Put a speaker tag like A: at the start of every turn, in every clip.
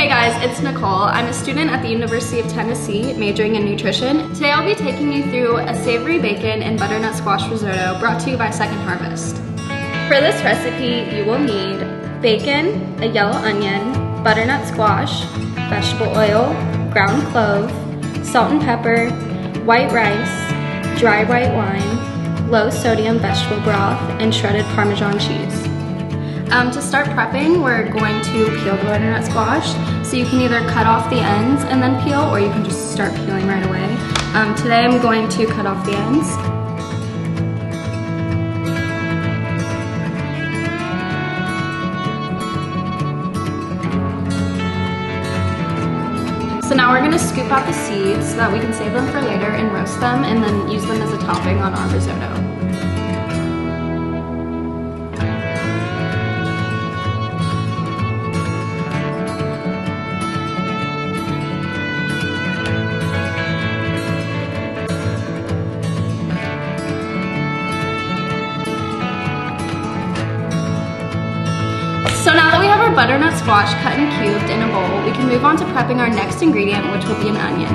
A: Hey guys, it's Nicole. I'm a student at the University of Tennessee, majoring in nutrition. Today I'll be taking you through a savory bacon and butternut squash risotto brought to you by Second Harvest. For this recipe, you will need bacon, a yellow onion, butternut squash, vegetable oil, ground clove, salt and pepper, white rice, dry white wine, low sodium vegetable broth, and shredded Parmesan cheese. To start prepping, we're going to peel the butternut squash. So you can either cut off the ends and then peel, or you can just start peeling right away. Today I'm going to cut off the ends. So now we're going to scoop out the seeds so that we can save them for later and roast them and then use them as a topping on our risotto. So now that we have our butternut squash cut and cubed in a bowl, we can move on to prepping our next ingredient, which will be an onion.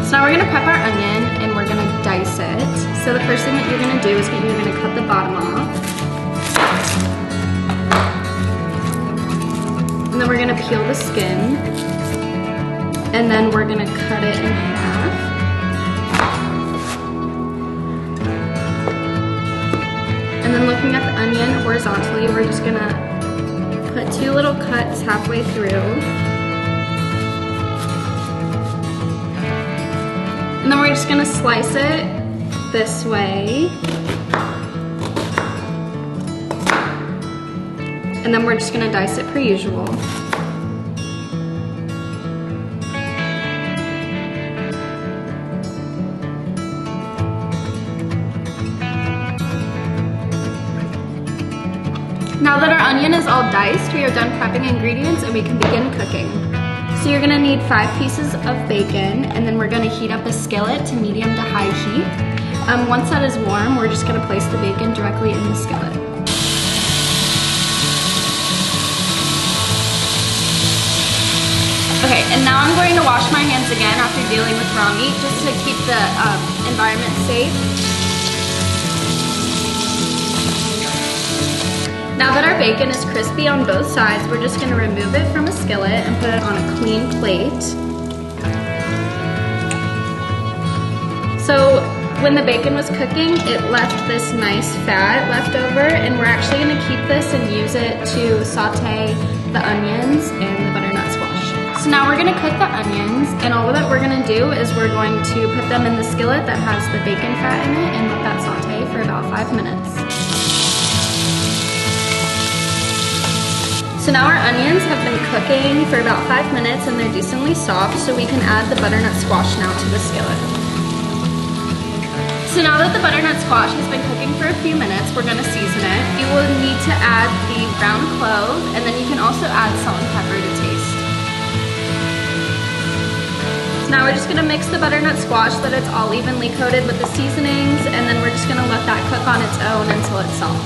A: So now we're gonna prep our onion and we're gonna dice it. So the first thing that you're gonna do is you're gonna cut the bottom off. And then we're gonna peel the skin. And then we're gonna cut it in half. And then looking at the onion horizontally, we're just gonna put two little cuts halfway through. And then we're just gonna slice it this way. And then we're just gonna dice it per usual. Now that our onion is all diced, we are done prepping ingredients and we can begin cooking. So you're gonna need 5 pieces of bacon, and then we're gonna heat up a skillet to medium to high heat. Once that is warm, we're just gonna place the bacon directly in the skillet. Okay, and now I'm going to wash my hands again after dealing with raw meat, just to keep the environment safe. Now that our bacon is crispy on both sides, we're just gonna remove it from a skillet and put it on a clean plate. So when the bacon was cooking, it left this nice fat left over, and we're actually gonna keep this and use it to saute the onions and the butternut squash. So now we're gonna cook the onions, and all that we're gonna do is we're going to put them in the skillet that has the bacon fat in it and let that saute for about 5 minutes. So now our onions have been cooking for about 5 minutes and they're decently soft, so we can add the butternut squash now to the skillet. So now that the butternut squash has been cooking for a few minutes, we're gonna season it. You will need to add the ground clove, and then you can also add salt and pepper to taste. So now we're just gonna mix the butternut squash so that it's all evenly coated with the seasonings, and then we're just gonna let that cook on its own until it's soft.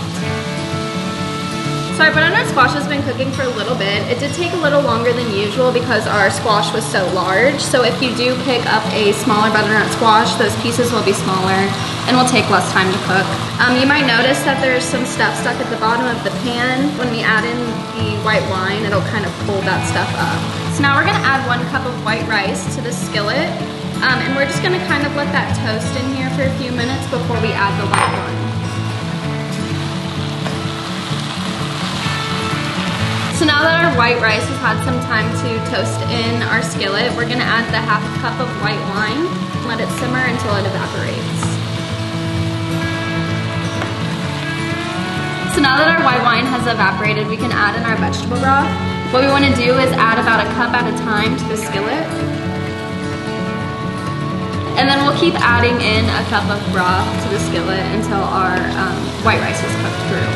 A: So our butternut squash has been cooking for a little bit. It did take a little longer than usual because our squash was so large. So if you do pick up a smaller butternut squash, those pieces will be smaller and will take less time to cook. You might notice that there's some stuff stuck at the bottom of the pan. When we add in the white wine, it'll kind of pull that stuff up. So now we're gonna add 1 cup of white rice to the skillet. And we're just gonna kind of let that toast in here for a few minutes before we add the white wine. So now that our white rice has had some time to toast in our skillet, we're gonna add the 1/2 cup of white wine and let it simmer until it evaporates. So now that our white wine has evaporated, we can add in our vegetable broth. What we wanna do is add about 1 cup at a time to the skillet. And then we'll keep adding in 1 cup of broth to the skillet until our white rice is cooked through.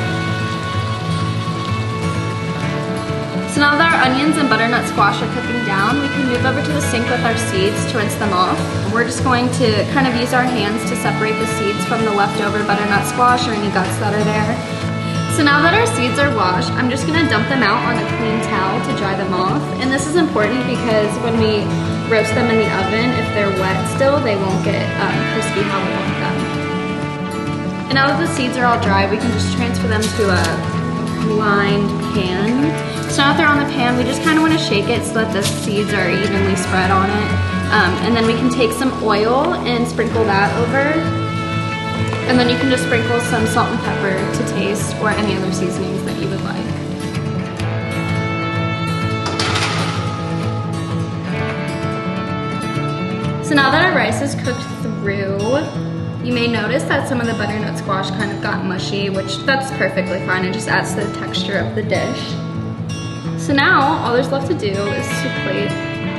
A: So now that our onions and butternut squash are cooking down, we can move over to the sink with our seeds to rinse them off. We're just going to kind of use our hands to separate the seeds from the leftover butternut squash or any guts that are there. So now that our seeds are washed, I'm just gonna dump them out on a clean towel to dry them off. And this is important because when we roast them in the oven, if they're wet still, they won't get crispy how we want them. And now that the seeds are all dry, we can just transfer them to a lined pan. So now that they're on the pan, we just kind of want to shake it so that the seeds are evenly spread on it. And then we can take some oil and sprinkle that over. And then you can just sprinkle some salt and pepper to taste, or any other seasonings that you would like. So now that our rice is cooked through, you may notice that some of the butternut squash kind of got mushy, which that's perfectly fine. It just adds to the texture of the dish. So now all there's left to do is to plate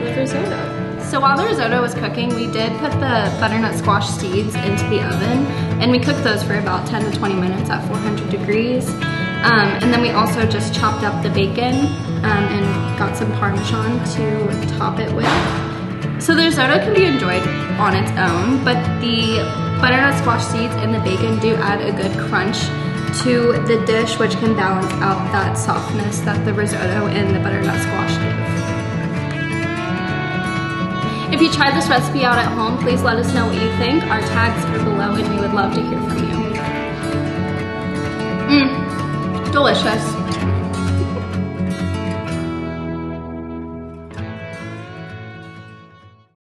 A: the risotto. So while the risotto was cooking, we did put the butternut squash seeds into the oven, and we cooked those for about 10 to 20 minutes at 400 degrees. And then we also just chopped up the bacon and got some Parmesan to top it with. So the risotto can be enjoyed on its own, but the butternut squash seeds and the bacon do add a good crunch to the dish, which can balance out that softness that the risotto and the butternut squash give. If you tried this recipe out at home, please let us know what you think. Our tags are below and we would love to hear from you. Delicious.